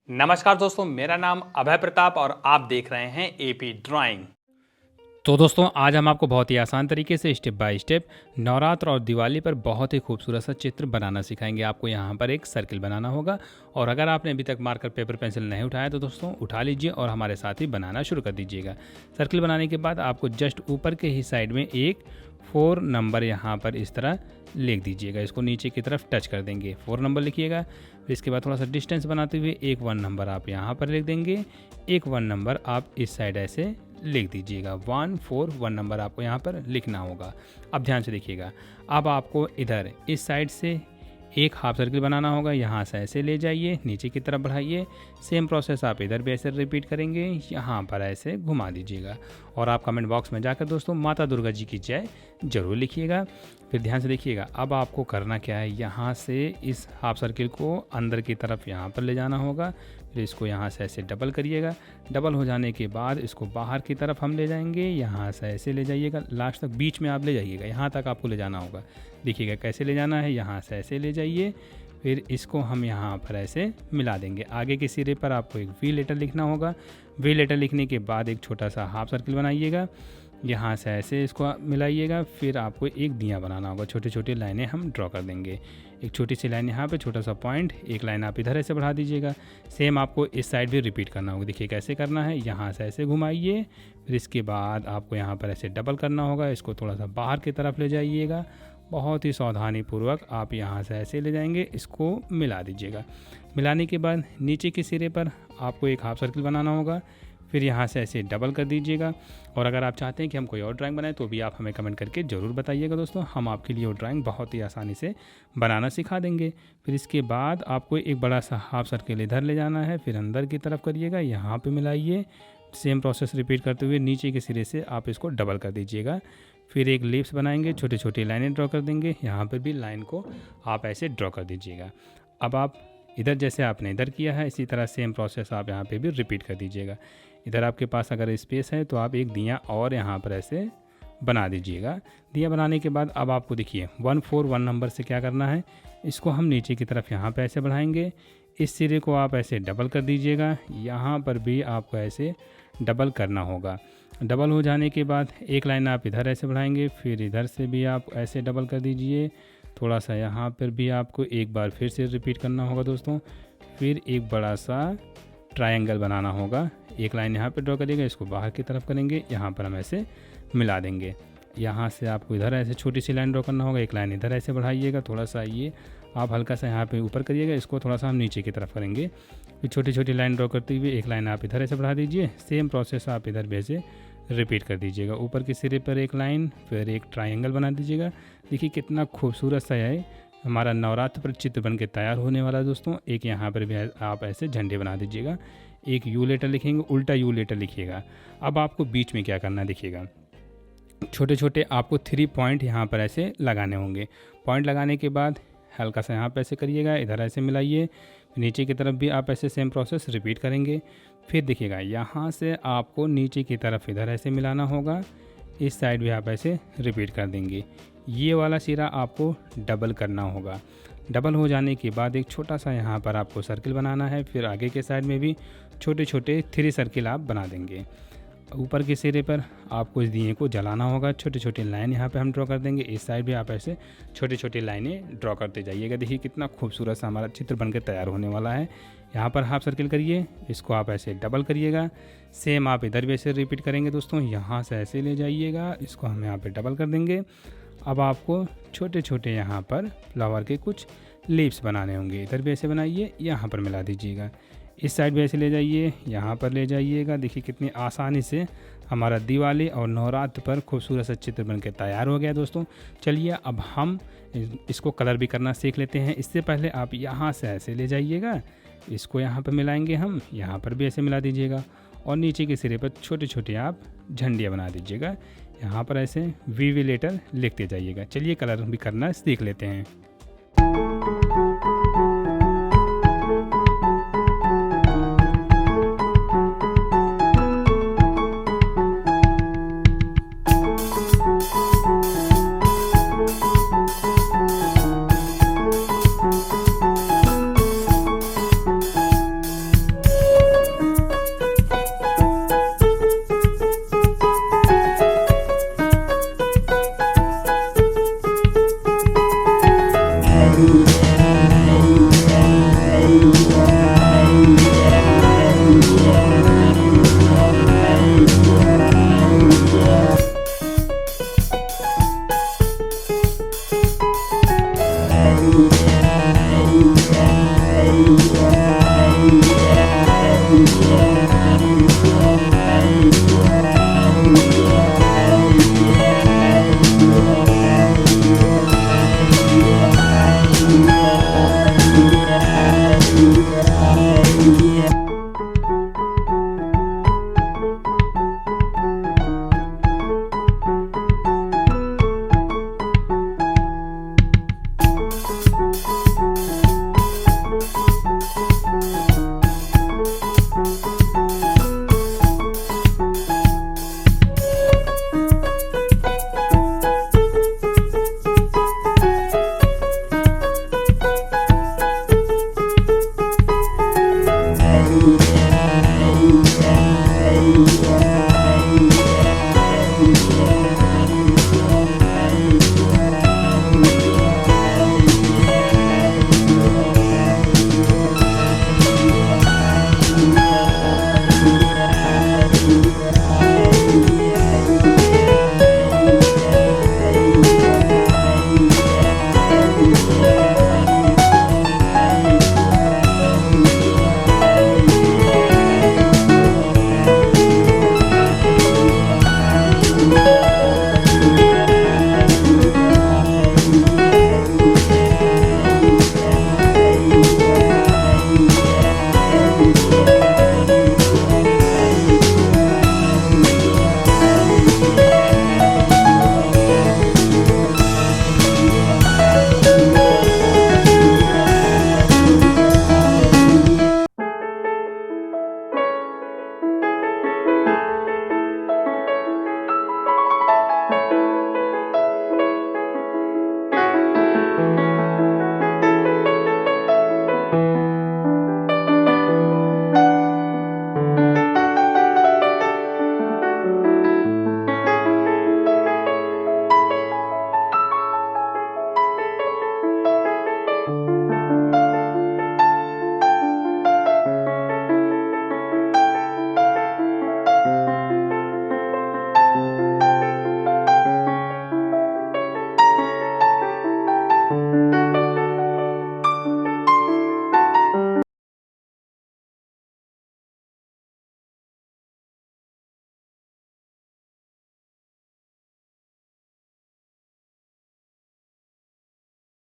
नमस्कार दोस्तों, मेरा नाम अभय प्रताप और आप देख रहे हैं एपी ड्राइंग। तो दोस्तों आज हम आपको बहुत ही आसान तरीके से स्टेप बाय स्टेप नवरात्र और दिवाली पर बहुत ही खूबसूरत सा चित्र बनाना सिखाएंगे। आपको यहाँ पर एक सर्किल बनाना होगा और अगर आपने अभी तक मार्कर पेपर पेंसिल नहीं उठाया तो दोस्तों उठा लीजिए और हमारे साथ ही बनाना शुरू कर दीजिएगा। सर्किल बनाने के बाद आपको जस्ट ऊपर के ही साइड में एक 4 नंबर यहाँ पर इस तरह लिख दीजिएगा। इसको नीचे की तरफ टच कर देंगे, 4 नंबर लिखिएगा। फिर इसके बाद थोड़ा सा डिस्टेंस बनाते हुए एक 1 नंबर आप यहाँ पर लिख देंगे, एक 1 नंबर आप इस साइड ऐसे लिख दीजिएगा। 1 4 1 नंबर आपको यहाँ पर लिखना होगा। अब ध्यान से देखिएगा, अब आपको इधर इस साइड से एक हाफ सर्किल बनाना होगा। यहाँ से ऐसे ले जाइए, नीचे की तरफ बढ़ाइए। सेम प्रोसेस आप इधर भी ऐसे रिपीट करेंगे, यहाँ पर ऐसे घुमा दीजिएगा। और आप कमेंट बॉक्स में जाकर दोस्तों माता दुर्गा जी की जय जरूर लिखिएगा। फिर ध्यान से देखिएगा, अब आपको करना क्या है, यहाँ से इस हाफ सर्किल को अंदर की तरफ यहाँ पर ले जाना होगा। फिर इसको यहाँ से ऐसे डबल करिएगा। डबल हो जाने के बाद इसको बाहर की तरफ हम ले जाएंगे, यहाँ से ऐसे ले जाइएगा, लास्ट तक बीच में आप ले जाइएगा, यहाँ तक आपको ले जाना होगा। देखिएगा कैसे ले जाना है, यहाँ से ऐसे ले जाइए। फिर इसको हम यहाँ पर ऐसे मिला देंगे। आगे के सिरे पर आपको एक वी लेटर लिखना होगा। वी लेटर लिखने के बाद एक छोटा सा हाफ सर्किल बनाइएगा, यहाँ से ऐसे इसको मिलाइएगा। फिर आपको एक दिया बनाना होगा, छोटे छोटे लाइनें हम ड्रॉ कर देंगे। एक छोटी सी लाइन यहाँ पे, छोटा सा पॉइंट, एक लाइन आप इधर ऐसे बढ़ा दीजिएगा। सेम आपको इस साइड भी रिपीट करना होगा। देखिए कैसे करना है, यहाँ से ऐसे घुमाइए। फिर इसके बाद आपको यहाँ पर ऐसे डबल करना होगा, इसको थोड़ा सा बाहर की तरफ ले जाइएगा। बहुत ही सावधानीपूर्वक आप यहाँ से ऐसे ले जाएंगे, इसको मिला दीजिएगा। मिलाने के बाद नीचे के सिरे पर आपको एक हाफ सर्किल बनाना होगा। फिर यहाँ से ऐसे डबल कर दीजिएगा। और अगर आप चाहते हैं कि हम कोई और ड्राइंग बनाएं तो भी आप हमें कमेंट करके ज़रूर बताइएगा दोस्तों, हम आपके लिए वो ड्राइंग बहुत ही आसानी से बनाना सिखा देंगे। फिर इसके बाद आपको एक बड़ा सा हाफ सर्किल इधर ले जाना है, फिर अंदर की तरफ करिएगा, यहाँ पे मिलाइए। सेम प्रोसेस रिपीट करते हुए नीचे के सिरे से आप इसको डबल कर दीजिएगा। फिर एक लिप्स बनाएंगे, छोटी छोटी लाइनें ड्रॉ कर देंगे, यहाँ पर भी लाइन को आप ऐसे ड्रॉ कर दीजिएगा। अब आप इधर जैसे आपने इधर किया है इसी तरह सेम प्रोसेस आप यहाँ पे भी रिपीट कर दीजिएगा। इधर आपके पास अगर स्पेस है तो आप एक दिया और यहाँ पर ऐसे बना दीजिएगा। दिया बनाने के बाद अब आपको देखिए 1 4 1 नंबर से क्या करना है, इसको हम नीचे की तरफ यहाँ पे ऐसे बढ़ाएंगे। इस सिरे को आप ऐसे डबल कर दीजिएगा, यहाँ पर भी आपको ऐसे डबल करना होगा। डबल हो जाने के बाद एक लाइन आप इधर ऐसे बढ़ाएंगे, फिर इधर से भी आप ऐसे डबल कर दीजिए। थोड़ा सा यहाँ पर भी आपको एक बार फिर से रिपीट करना होगा दोस्तों। फिर एक बड़ा सा ट्रायंगल बनाना होगा, एक लाइन यहाँ पे ड्रॉ करिएगा, इसको बाहर की तरफ करेंगे, यहाँ पर हम ऐसे मिला देंगे। यहाँ से आपको इधर ऐसे छोटी सी लाइन ड्रॉ करना होगा, एक लाइन इधर ऐसे बढ़ाइएगा, थोड़ा सा ये आप हल्का सा यहाँ पे ऊपर करिएगा, इसको थोड़ा सा हम नीचे की तरफ करेंगे। फिर छोटी छोटी लाइन ड्रॉ करते हुए एक लाइन आप इधर ऐसे बढ़ा दीजिए। सेम प्रोसेस आप इधर भी ऐसे रिपीट कर दीजिएगा। ऊपर के सिरे पर एक लाइन, फिर एक ट्रायंगल बना दीजिएगा। देखिए कितना खूबसूरत सा है हमारा नवरात्र पर चित्र बन के तैयार होने वाला है दोस्तों। एक यहाँ पर भी आप ऐसे झंडे बना दीजिएगा, एक यू लेटर लिखेंगे, उल्टा यू लेटर लिखिएगा। अब आपको बीच में क्या करना है देखिएगा, छोटे छोटे आपको 3 पॉइंट यहाँ पर ऐसे लगाने होंगे। पॉइंट लगाने के बाद हल्का सा यहाँ पर ऐसे करिएगा, इधर ऐसे मिलाइए। नीचे की तरफ भी आप ऐसे सेम प्रोसेस रिपीट करेंगे। फिर देखिएगा यहाँ से आपको नीचे की तरफ इधर ऐसे मिलाना होगा, इस साइड भी आप ऐसे रिपीट कर देंगे। ये वाला सिरा आपको डबल करना होगा। डबल हो जाने के बाद एक छोटा सा यहाँ पर आपको सर्किल बनाना है। फिर आगे के साइड में भी छोटे छोटे 3 सर्किल आप बना देंगे। ऊपर के सिरे पर आपको इस दिए को जलाना होगा, छोटे छोटे लाइन यहाँ पे हम ड्रॉ कर देंगे। इस साइड भी आप ऐसे छोटी छोटी लाइनें ड्रॉ करते जाइएगा। देखिए कितना खूबसूरत सा हमारा चित्र बनकर तैयार होने वाला है। यहाँ पर हाफ सर्किल करिए, इसको आप ऐसे डबल करिएगा। सेम आप इधर भी ऐसे रिपीट करेंगे दोस्तों, यहाँ से ऐसे ले जाइएगा, इसको हम यहाँ पर डबल कर देंगे। अब आपको छोटे छोटे यहाँ पर फ्लावर के कुछ लीव्स बनाने होंगे, इधर भी ऐसे बनाइए, यहाँ पर मिला दीजिएगा। इस साइड भी ऐसे ले जाइए, यहाँ पर ले जाइएगा। देखिए कितनी आसानी से हमारा दिवाली और नवरात्र पर खूबसूरत सा चित्र बनकर तैयार हो गया दोस्तों। चलिए अब हम इसको कलर भी करना सीख लेते हैं। इससे पहले आप यहाँ से ऐसे ले जाइएगा, इसको यहाँ पर मिलाएंगे हम, यहाँ पर भी ऐसे मिला दीजिएगा। और नीचे के सिरे पर छोटे छोटे आप झंडियाँ बना दीजिएगा, यहाँ पर ऐसे वी लेटर लिखते जाइएगा। चलिए कलर भी करना सीख लेते हैं। Thank you.